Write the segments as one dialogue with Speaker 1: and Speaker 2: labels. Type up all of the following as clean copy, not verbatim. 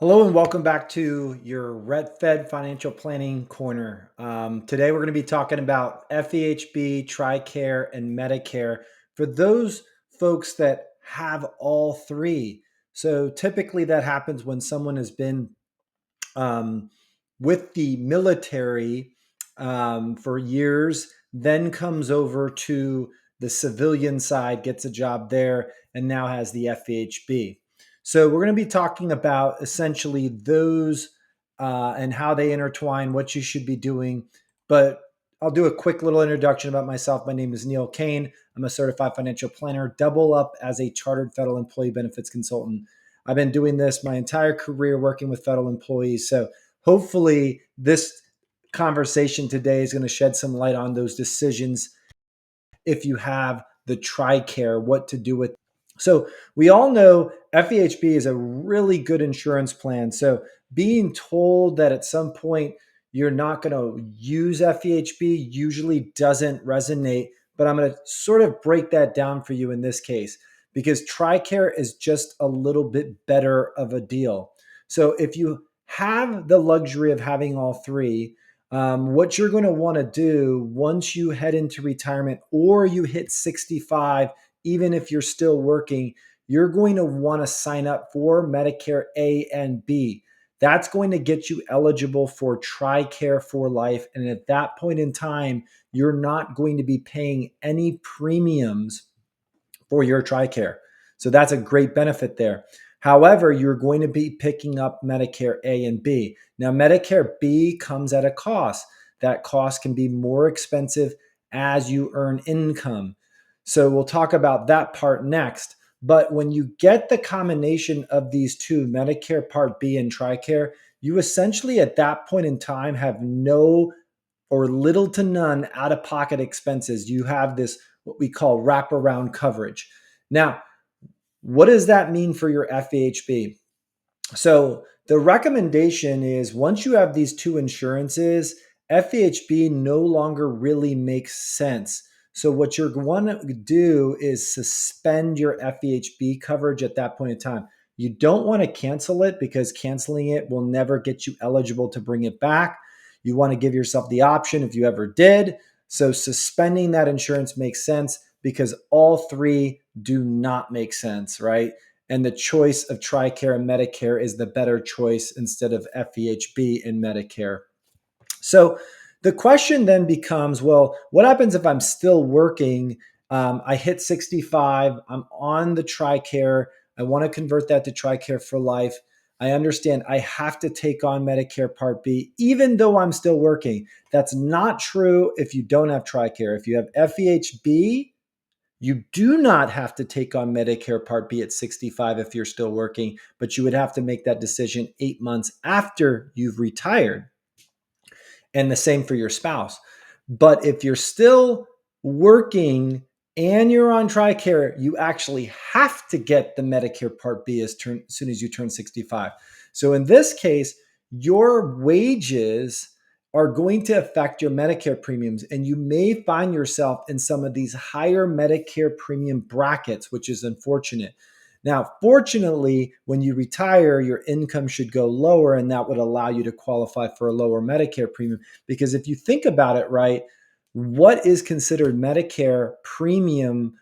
Speaker 1: Hello and welcome back to your Red Fed Financial Planning Corner. Today we're going to be talking about FEHB, Tricare, and Medicare for those folks that have all three. So typically that happens when someone has been um, with the military for years, then comes over to the civilian side, gets a job there, and now has the FEHB. So we're going to be talking about essentially those and how they intertwine, what you should be doing. But I'll do a quick little introduction about myself. My name is Neil Kane. I'm a certified financial planner, double up as a chartered federal employee benefits consultant. I've been doing this my entire career working with federal employees. So hopefully this conversation today is going to shed some light on those decisions if you have the Tricare, what to do with. So we all know FEHB is a really good insurance plan. So being told that at some point you're not going to use FEHB usually doesn't resonate, but I'm going to sort of break that down for you in this case because Tricare is just a little bit better of a deal. So if you have the luxury of having all three, what you're going to want to do once you head into retirement or you hit 65, even if you're still working, you're going to want to sign up for Medicare A and B. That's going to get you eligible for Tricare for life. And at that point in time, you're not going to be paying any premiums for your Tricare. So that's a great benefit there. However, you're going to be picking up Medicare A and B. Now, Medicare B comes at a cost. That cost can be more expensive as you earn income. So we'll talk about that part next. But when you get the combination of these two, Medicare Part B and Tricare, you essentially at that point in time have no or little to none out of pocket expenses. You have this, what we call wraparound coverage. Now, what does that mean for your FEHB? So, the recommendation is once you have these two insurances, FEHB no longer really makes sense. So, what you're going to do is suspend your FEHB coverage at that point in time. You don't want to cancel it because canceling it will never get you eligible to bring it back. You want to give yourself the option if you ever did. So, suspending that insurance makes sense because all three do not make sense, right? And the choice of Tricare and Medicare is the better choice instead of FEHB and Medicare. So the question then becomes, well, what happens if I'm still working? I hit 65, I'm on the Tricare, I want to convert that to Tricare for life. I understand I have to take on Medicare Part B, even though I'm still working. That's not true if you don't have Tricare. If you have FEHB, you do not have to take on Medicare Part B at 65 if you're still working, but you would have to make that decision 8 months after you've retired. And the same for your spouse. But if you're still working and you're on Tricare, you actually have to get the Medicare Part B as soon as you turn 65. So in this case, your wages are going to affect your Medicare premiums, and you may find yourself in some of these higher Medicare premium brackets, which is unfortunate. Now, fortunately, when you retire, your income should go lower, and that would allow you to qualify for a lower Medicare premium. Because if you think about it, right, what is considered Medicare premium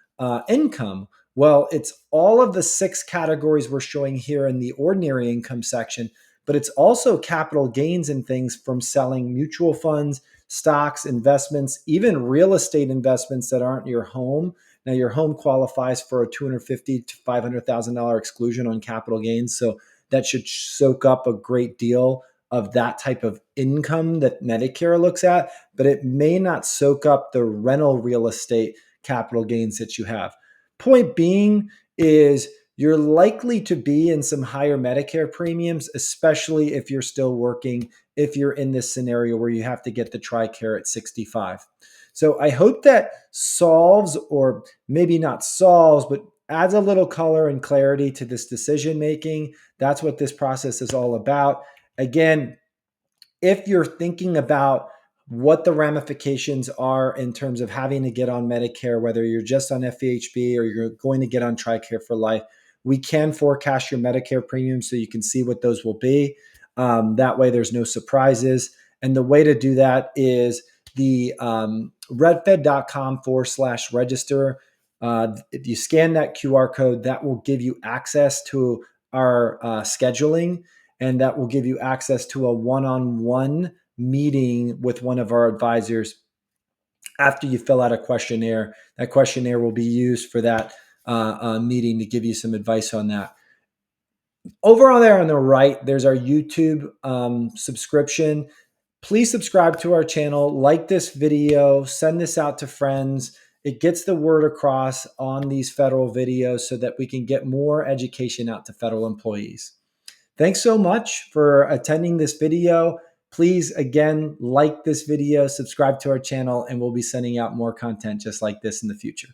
Speaker 1: income? Well, it's all of the six categories we're showing here in the ordinary income section, but it's also capital gains and things from selling mutual funds, stocks, investments, even real estate investments that aren't your home. Now, your home qualifies for a $250,000 to $500,000 exclusion on capital gains, so that should soak up a great deal of that type of income that Medicare looks at, but it may not soak up the rental real estate capital gains that you have. Point being is you're likely to be in some higher Medicare premiums, especially if you're still working, if you're in this scenario where you have to get the Tricare at 65. So I hope that solves, or maybe not solves, but adds a little color and clarity to this decision making. That's what this process is all about. Again, if you're thinking about what the ramifications are in terms of having to get on Medicare, whether you're just on FEHB or you're going to get on Tricare for life, We can forecast your Medicare premiums so you can see what those will be. That way there's no surprises. And the way to do that is the redfed.com/register. If you scan that QR code, that will give you access to our scheduling, and that will give you access to a one-on-one meeting with one of our advisors after you fill out a questionnaire. That questionnaire will be used for that meeting to give you some advice on that. Over on there on the right, there's our YouTube subscription. Please subscribe to our channel, like this video, send this out to friends. It gets the word across on these federal videos so that we can get more education out to federal employees. Thanks so much for attending this video. Please, again, like this video, subscribe to our channel, and we'll be sending out more content just like this in the future.